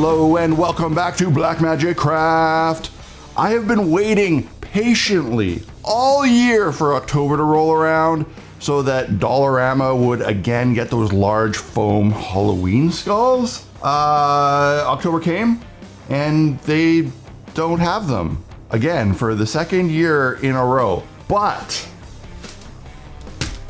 Hello and welcome back to Blackmagic Craft. I have been waiting patiently all year for October to roll around so that Dollarama would again get those large foam Halloween skulls. October came and they don't have them again for the second year in a row. But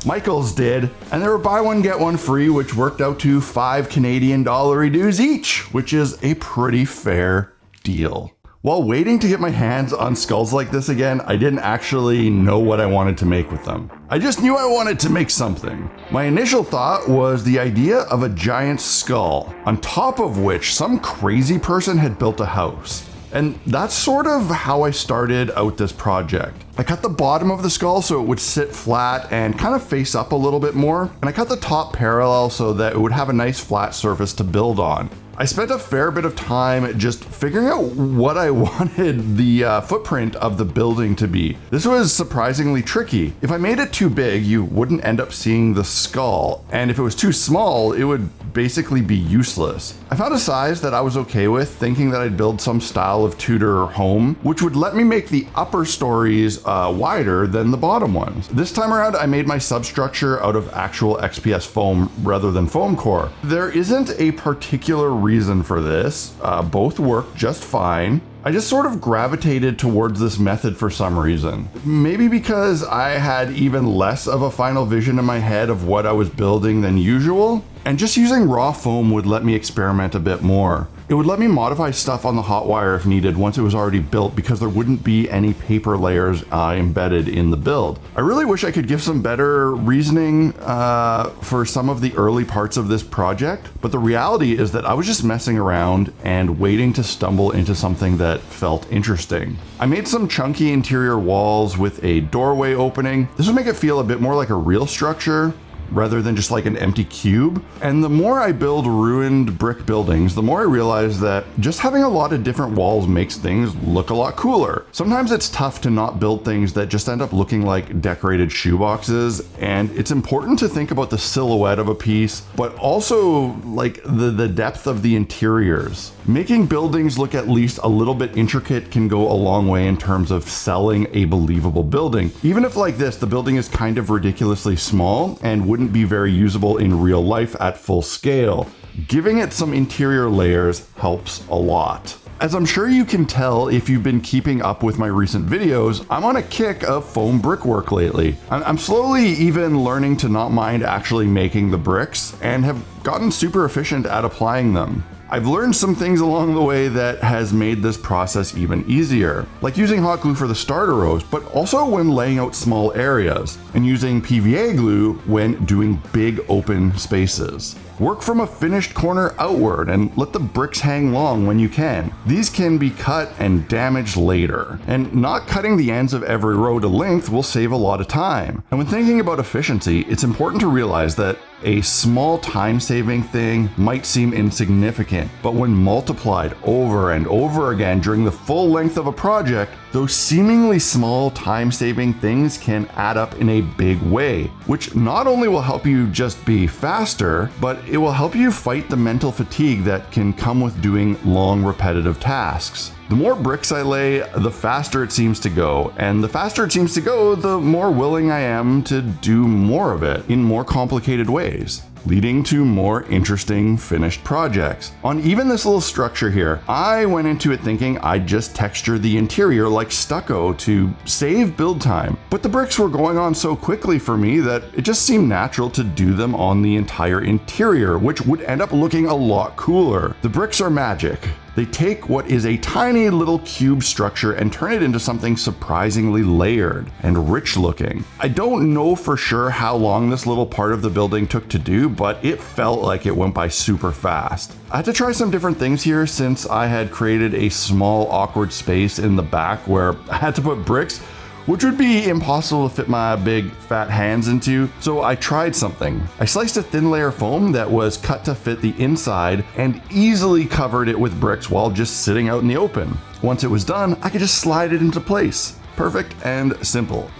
Michaels did, and they were buy one get one free, which worked out to $5 Canadian dues each, which is a pretty fair deal. While waiting to get my hands on skulls like this again, I didn't actually know what I wanted to make with them. I just knew I wanted to make something. My initial thought was the idea of a giant skull, on top of which some crazy person had built a house. And that's sort of how I started out this project. I cut the bottom of the skull so it would sit flat and kind of face up a little bit more, and I cut the top parallel so that it would have a nice flat surface to build on. I spent a fair bit of time just figuring out what I wanted the footprint of the building to be. This was surprisingly tricky. If I made it too big, you wouldn't end up seeing the skull, and if it was too small, it would basically be useless. I found a size that I was okay with, thinking that I'd build some style of Tudor home, which would let me make the upper stories wider than the bottom ones. This time around, I made my substructure out of actual XPS foam rather than foam core. There isn't a particular reason for this. Both work just fine. I just sort of gravitated towards this method for some reason. Maybe because I had even less of a final vision in my head of what I was building than usual, and just using raw foam would let me experiment a bit more. It would let me modify stuff on the hot wire if needed once it was already built because there wouldn't be any paper layers embedded in the build. I really wish I could give some better reasoning for some of the early parts of this project, but the reality is that I was just messing around and waiting to stumble into something that felt interesting. I made some chunky interior walls with a doorway opening. This would make it feel a bit more like a real structure rather than just like an empty cube. And the more I build ruined brick buildings, the more I realize that just having a lot of different walls makes things look a lot cooler. Sometimes it's tough to not build things that just end up looking like decorated shoeboxes, and it's important to think about the silhouette of a piece, but also like the depth of the interiors. Making buildings look at least a little bit intricate can go a long way in terms of selling a believable building. Even if like this, the building is kind of ridiculously small and wouldn't be very usable in real life at full scale. Giving it some interior layers helps a lot. As I'm sure you can tell if you've been keeping up with my recent videos, I'm on a kick of foam brickwork lately. I'm slowly even learning to not mind actually making the bricks and have gotten super efficient at applying them. I've learned some things along the way that has made this process even easier, like using hot glue for the starter rows, but also when laying out small areas, and using PVA glue when doing big open spaces. Work from a finished corner outward and let the bricks hang long when you can. These can be cut and damaged later, and not cutting the ends of every row to length will save a lot of time. And when thinking about efficiency, it's important to realize that a small time-saving thing might seem insignificant, but when multiplied over and over again during the full length of a project, those seemingly small time-saving things can add up in a big way, which not only will help you just be faster, but it will help you fight the mental fatigue that can come with doing long, repetitive tasks. The more bricks I lay, the faster it seems to go, and the faster it seems to go, the more willing I am to do more of it in more complicated ways, leading to more interesting finished projects. On even this little structure here, I went into it thinking I'd just texture the interior like stucco to save build time, but the bricks were going on so quickly for me that it just seemed natural to do them on the entire interior, which would end up looking a lot cooler. The bricks are magic. They take what is a tiny little cube structure and turn it into something surprisingly layered and rich looking. I don't know for sure how long this little part of the building took to do, but it felt like it went by super fast. I had to try some different things here since I had created a small awkward space in the back where I had to put bricks, which would be impossible to fit my big fat hands into, so I tried something. I sliced a thin layer of foam that was cut to fit the inside and easily covered it with bricks while just sitting out in the open. Once it was done, I could just slide it into place. Perfect and simple.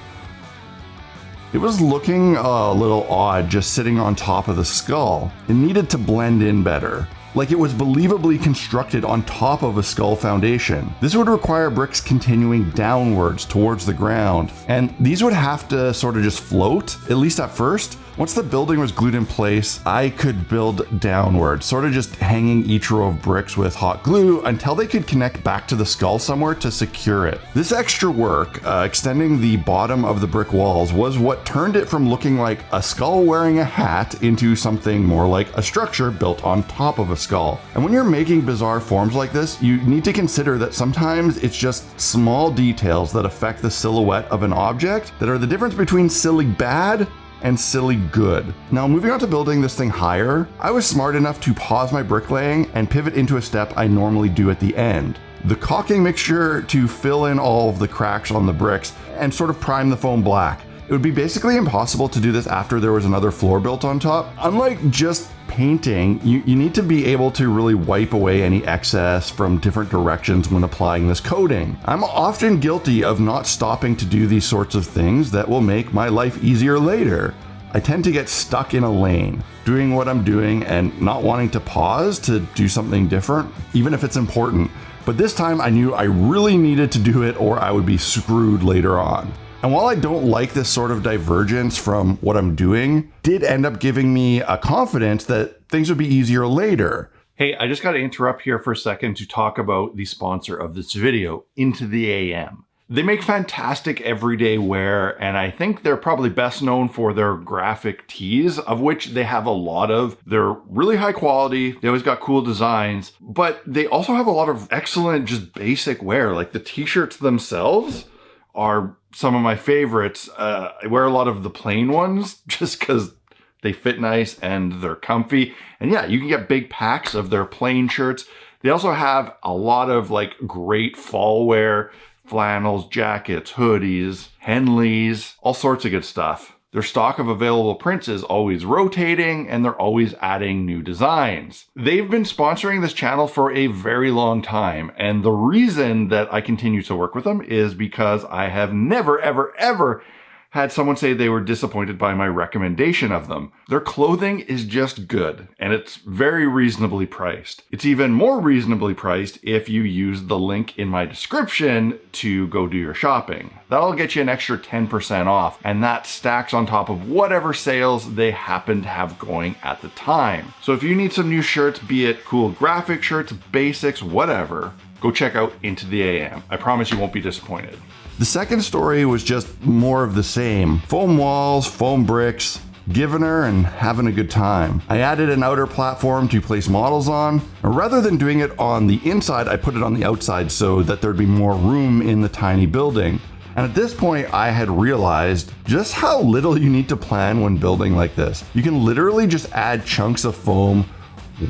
It was looking a little odd just sitting on top of the skull. It needed to blend in better. like it was believably constructed on top of a skull foundation. This would require bricks continuing downwards towards the ground, and these would have to sort of just float, at least at first. Once the building was glued in place, I could build downward, sort of just hanging each row of bricks with hot glue until they could connect back to the skull somewhere to secure it. This extra work, extending the bottom of the brick walls, was what turned it from looking like a skull wearing a hat into something more like a structure built on top of a skull. And when you're making bizarre forms like this, you need to consider that sometimes it's just small details that affect the silhouette of an object that are the difference between silly bad and silly good. Now, moving on to building this thing higher, I was smart enough to pause my bricklaying and pivot into a step I normally do at the end. The caulking mixture to fill in all of the cracks on the bricks and sort of prime the foam black. It would be basically impossible to do this after there was another floor built on top. Unlike just painting, you need to be able to really wipe away any excess from different directions when applying this coating. I'm often guilty of not stopping to do these sorts of things that will make my life easier later. I tend to get stuck in a lane, doing what I'm doing and not wanting to pause to do something different, even if it's important. But this time I knew I really needed to do it or I would be screwed later on. And while I don't like this sort of divergence from what I'm doing, did end up giving me a confidence that things would be easier later. Hey, I just got to interrupt here for a second to talk about the sponsor of this video, Into the AM. They make fantastic everyday wear, and I think they're probably best known for their graphic tees, of which they have a lot of. They're really high quality, they always got cool designs, but they also have a lot of excellent just basic wear. Like the t-shirts themselves are some of my favorites. I wear a lot of the plain ones just because they fit nice and they're comfy. And yeah, you can get big packs of their plain shirts. They also have a lot of like great fall wear, flannels, jackets, hoodies, Henleys, all sorts of good stuff. Their stock of available prints is always rotating and they're always adding new designs. They've been sponsoring this channel for a very long time, and the reason that I continue to work with them is because I have never, ever, ever had someone say they were disappointed by my recommendation of them. Their clothing is just good, and it's very reasonably priced. It's even more reasonably priced if you use the link in my description to go do your shopping. That'll get you an extra 10% off, and that stacks on top of whatever sales they happen to have going at the time. So if you need some new shirts, be it cool graphic shirts, basics, whatever, go check out Into the AM. I promise you won't be disappointed. The second story was just more of the same. Foam walls, foam bricks, giving her and having a good time. I added an outer platform to place models on. Rather than doing it on the inside, I put it on the outside so that there'd be more room in the tiny building. And at this point, I had realized just how little you need to plan when building like this. You can literally just add chunks of foam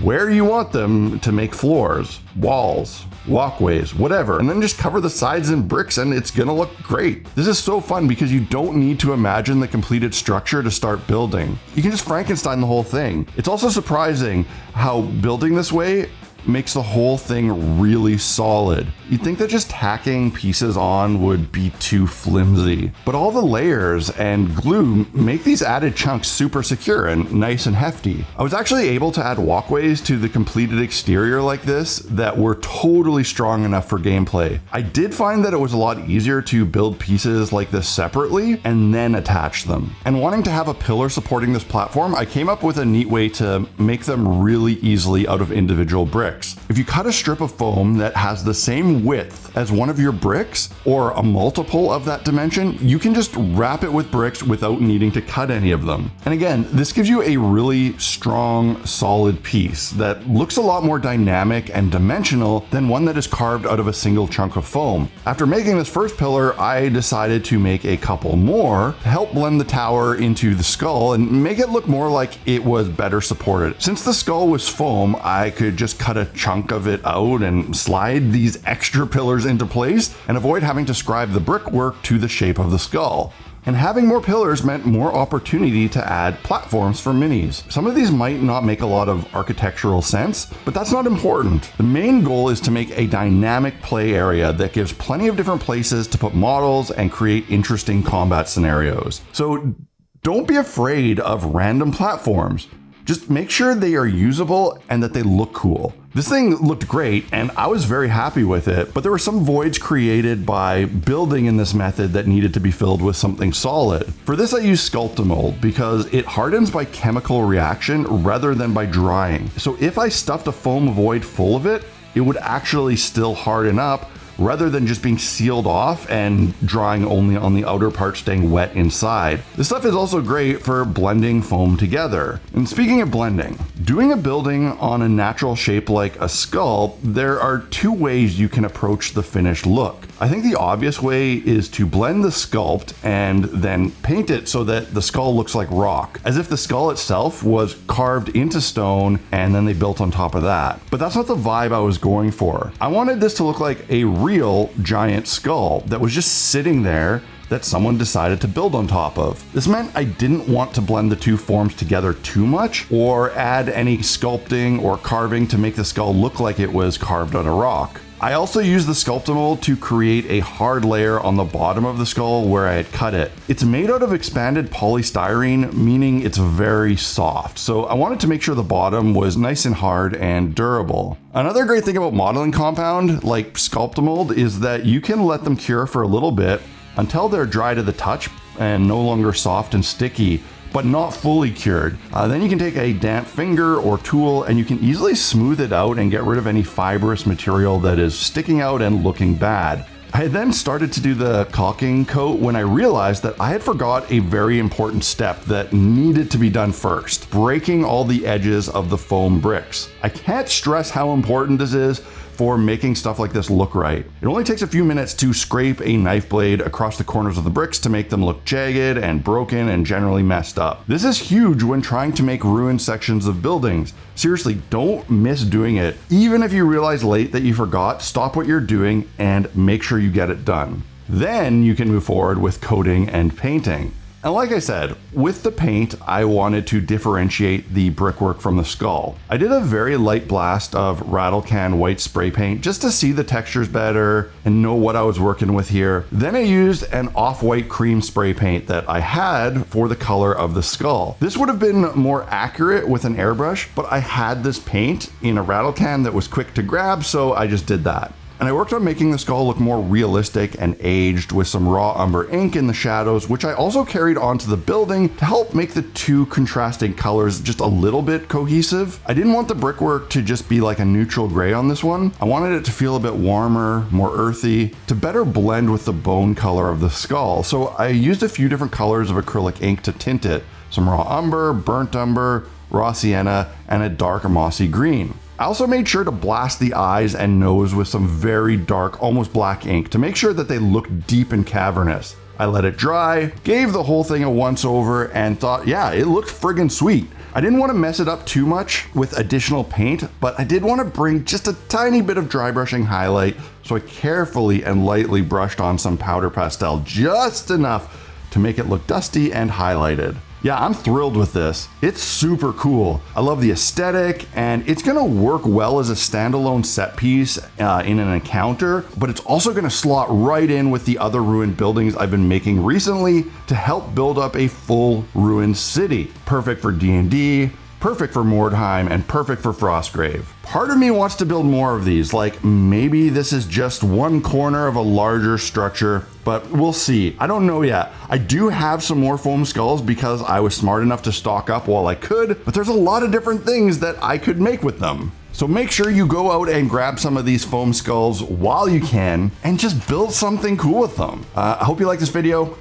where you want them to make floors, walls, walkways, whatever, and then just cover the sides in bricks and it's gonna look great. This is so fun because you don't need to imagine the completed structure to start building. You can just Frankenstein the whole thing. It's also surprising how building this way makes the whole thing really solid. You'd think that just tacking pieces on would be too flimsy, but all the layers and glue make these added chunks super secure and nice and hefty. I was actually able to add walkways to the completed exterior like this that were totally strong enough for gameplay. I did find that it was a lot easier to build pieces like this separately and then attach them. And wanting to have a pillar supporting this platform, I came up with a neat way to make them really easily out of individual bricks. If you cut a strip of foam that has the same width as one of your bricks or a multiple of that dimension, you can just wrap it with bricks without needing to cut any of them. And again, this gives you a really strong, solid piece that looks a lot more dynamic and dimensional than one that is carved out of a single chunk of foam. After making this first pillar, I decided to make a couple more to help blend the tower into the skull and make it look more like it was better supported. Since the skull was foam, I could just cut a chunk of it out and slide these extra pillars into place and avoid having to scribe the brickwork to the shape of the skull. And having more pillars meant more opportunity to add platforms for minis. Some of these might not make a lot of architectural sense, but that's not important. The main goal is to make a dynamic play area that gives plenty of different places to put models and create interesting combat scenarios. So don't be afraid of random platforms. Just make sure they are usable and that they look cool. This thing looked great and I was very happy with it, but there were some voids created by building in this method that needed to be filled with something solid. For this I used Sculptamold because it hardens by chemical reaction rather than by drying. So if I stuffed a foam void full of it, it would actually still harden up rather than just being sealed off and drying only on the outer part, staying wet inside. This stuff is also great for blending foam together. And speaking of blending, doing a building on a natural shape like a skull, there are two ways you can approach the finished look. I think the obvious way is to blend the sculpt and then paint it so that the skull looks like rock, as if the skull itself was carved into stone and then they built on top of that. But that's not the vibe I was going for. I wanted this to look like a real giant skull that was just sitting there that someone decided to build on top of. This meant I didn't want to blend the two forms together too much or add any sculpting or carving to make the skull look like it was carved on a rock. I also used the Sculptamold to create a hard layer on the bottom of the skull where I had cut it. It's made out of expanded polystyrene, meaning it's very soft. So I wanted to make sure the bottom was nice and hard and durable. Another great thing about modeling compound like Sculptamold is that you can let them cure for a little bit until they're dry to the touch and no longer soft and sticky, but not fully cured. Then you can take a damp finger or tool and you can easily smooth it out and get rid of any fibrous material that is sticking out and looking bad. I then started to do the caulking coat when I realized that I had forgot a very important step that needed to be done first: breaking all the edges of the foam bricks. I can't stress how important this is for making stuff like this look right. It only takes a few minutes to scrape a knife blade across the corners of the bricks to make them look jagged and broken and generally messed up. This is huge when trying to make ruined sections of buildings. Seriously, don't miss doing it. Even if you realize late that you forgot, stop what you're doing and make sure you get it done. Then you can move forward with coating and painting. And like I said, with the paint, I wanted to differentiate the brickwork from the skull. I did a very light blast of Rattle Can white spray paint just to see the textures better and know what I was working with here. Then I used an off-white cream spray paint that I had for the color of the skull. This would have been more accurate with an airbrush, but I had this paint in a Rattle Can that was quick to grab, so I just did that. And I worked on making the skull look more realistic and aged with some raw umber ink in the shadows, which I also carried onto the building to help make the two contrasting colors just a little bit cohesive. I didn't want the brickwork to just be like a neutral gray on this one. I wanted it to feel a bit warmer, more earthy, to better blend with the bone color of the skull. So I used a few different colors of acrylic ink to tint it: some raw umber, burnt umber, raw sienna, and a dark mossy green. I also made sure to blast the eyes and nose with some very dark, almost black ink to make sure that they looked deep and cavernous. I let it dry, gave the whole thing a once over, and thought, yeah, it looked friggin' sweet. I didn't want to mess it up too much with additional paint, but I did want to bring just a tiny bit of dry brushing highlight, so I carefully and lightly brushed on some powder pastel, just enough to make it look dusty and highlighted. Yeah, I'm thrilled with this. It's super cool. I love the aesthetic, and it's gonna work well as a standalone set piece in an encounter, but it's also gonna slot right in with the other ruined buildings I've been making recently to help build up a full ruined city. Perfect for D&D, perfect for Mordheim, and perfect for Frostgrave. Part of me wants to build more of these, like maybe this is just one corner of a larger structure, but we'll see. I don't know yet. I do have some more foam skulls because I was smart enough to stock up while I could, but there's a lot of different things that I could make with them. So make sure you go out and grab some of these foam skulls while you can and just build something cool with them. I hope you like this video.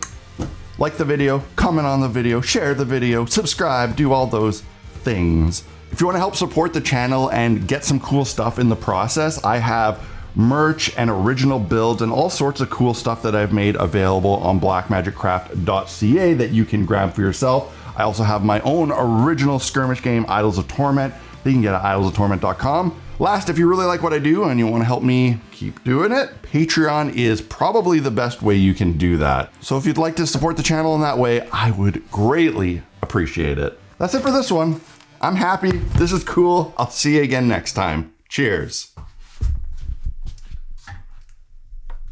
Like the video, comment on the video, share the video, subscribe, do all those things. If you want to help support the channel and get some cool stuff in the process, I have merch and original builds and all sorts of cool stuff that I've made available on blackmagicraft.ca that you can grab for yourself. I also have my own original skirmish game, Idols of Torment, that you can get at idolsoftorment.com. Last, if you really like what I do and you want to help me keep doing it, Patreon is probably the best way you can do that. So if you'd like to support the channel in that way, I would greatly appreciate it. That's it for this one. I'm happy. This is cool. I'll see you again next time. Cheers.